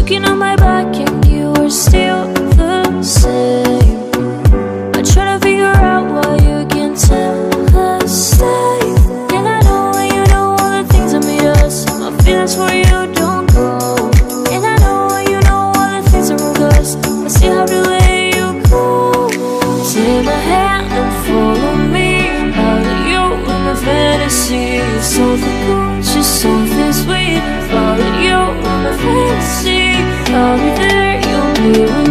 looking on my back and you are still the same. I try to figure out why you can't tell us stay. And I know you know all the things that made us. My feelings for you don't go. And I know you know all the things that wrong us. I still have to let you go. Take my hand and follow me out of you in my fantasy. Something good, just something sweet. Follow you in my fantasy. I'll be there, you'll be with me.